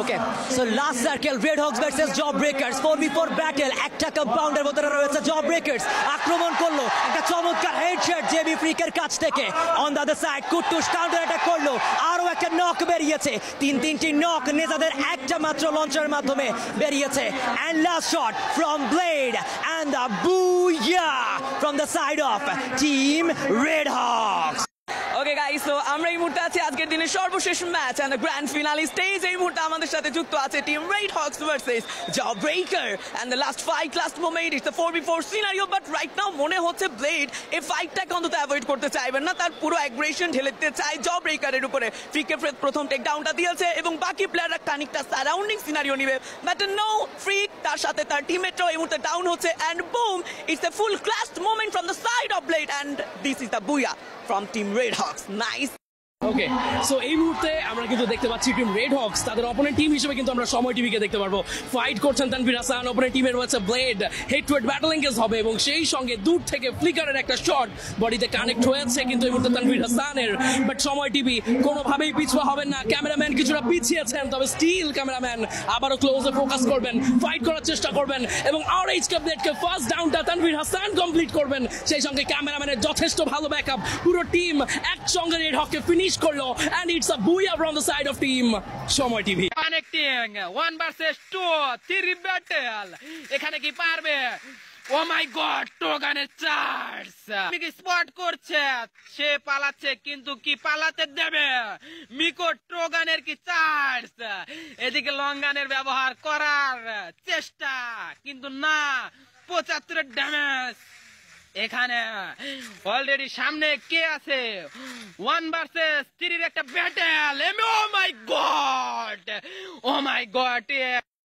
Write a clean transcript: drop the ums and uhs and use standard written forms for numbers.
Okay so last circle red Hawks versus job breakers 4v4 battle একটা কম্পাউন্ডের ভিতরে রয়েছে job breakers আক্রমণ করলো একটা চমৎকার হেডশট জেবি ফ্রিকের কাছ থেকে on the other side কুট্টুস counter attack করলো আরো একটা নক বেরিয়েছে তিনটি নক নেজাদের একটা মাত্র লঞ্চারের মাধ্যমে বেরিয়েছে and last shot from Blade and the বুয়া from the side of team Red Hawks okay guys, তো আমরা এই মুহূর্তে আছি আজকের দিনের সর্বশেষ match and the grand finale stage. এই মুহূর্তে আমাদের সাথে যুক্ত আছে team Red Hawks versus Job Breaker and the last fight, last moment, it's the 4v4 সিনারিও। বাট রাইট নাও মনে হচ্ছে ব্লেড এই ফাইটটাকে অন্তত অ্যাভয়েড করতে চাইবেন না, তার পুরো অ্যাগ্রেশন ঢেলে দিতে চায় জব ব্রেকারের উপরে। ফ্রিকে প্রথম টেক ডাউনটা দিয়েছে এবং বাকি প্লেয়াররা খানিকটা সারাউন্ডিং সিনারিও নিবে, বাট নো ফ্রিক তার সাথে তার টিমমেটরাও এই মুহূর্তে ডাউন হচ্ছে and boom, it's the full clutch moment from the side of blade and this is the booyah from Team Red Hawks. Nice. Okay so এই মুহূর্তে আমরা কিন্তু দেখতে পাচ্ছি টিম রেড হকস তাদের অপোনেন্ট টিম হিসেবে কিন্তু আমরা সময় টিভিকে দেখতে পারবো। ফাইট করছেন তানভীর হাসান, অপোনেন্ট টিমের রয়েছে blade, head to head battle engage হবে এবং সেই সঙ্গে দূর থেকে ফ্লিকারের একটা শট বডিতে কানেক্ট হয়েছে কিন্তু এই মুহূর্তে তানভীর হাসানের। বাট সময় টিভি কোনোভাবেই পিছুয়া হবেন না, ক্যামেরাম্যান কিছুটা পিছিয়েছেন তবে স্টিল ক্যামেরাম্যান আবারও ক্লোজে ফোকাস করবেন, ফাইট করার চেষ্টা করবেন এবং আরএইচকে ব্লেডকে ফার্স্ট ডাউনটা তানভীর হাসান কমপ্লিট করবেন। সেই সঙ্গে ক্যামেরাম্যানের যথেষ্ট ভালো ব্যাকআপ, পুরো টিম একসঙ্গে রেড হককে ফিনিশ করলো and it's a booyah from the side of team সময় টিভি। কানেক্টিং 1 ভার্সেস 2 3 ব্যাটল, এখানে কি পারবে? ও মাই গড, টোগানের চার্জ মিকি স্পট করছে, সে পালাচ্ছে কিন্তু কি পালাতে দেবে? মিকো টোগানের কি চার্জ, এদিকে লঙ্গানের ব্যবহার করার চেষ্টা কিন্তু না, 75 ড্যামেজ। এখানে অলরেডি সামনে কে আছে? 1 ভার্সেস 3 একটা ব্যাটল। ও মাই গড, ও মাই গড।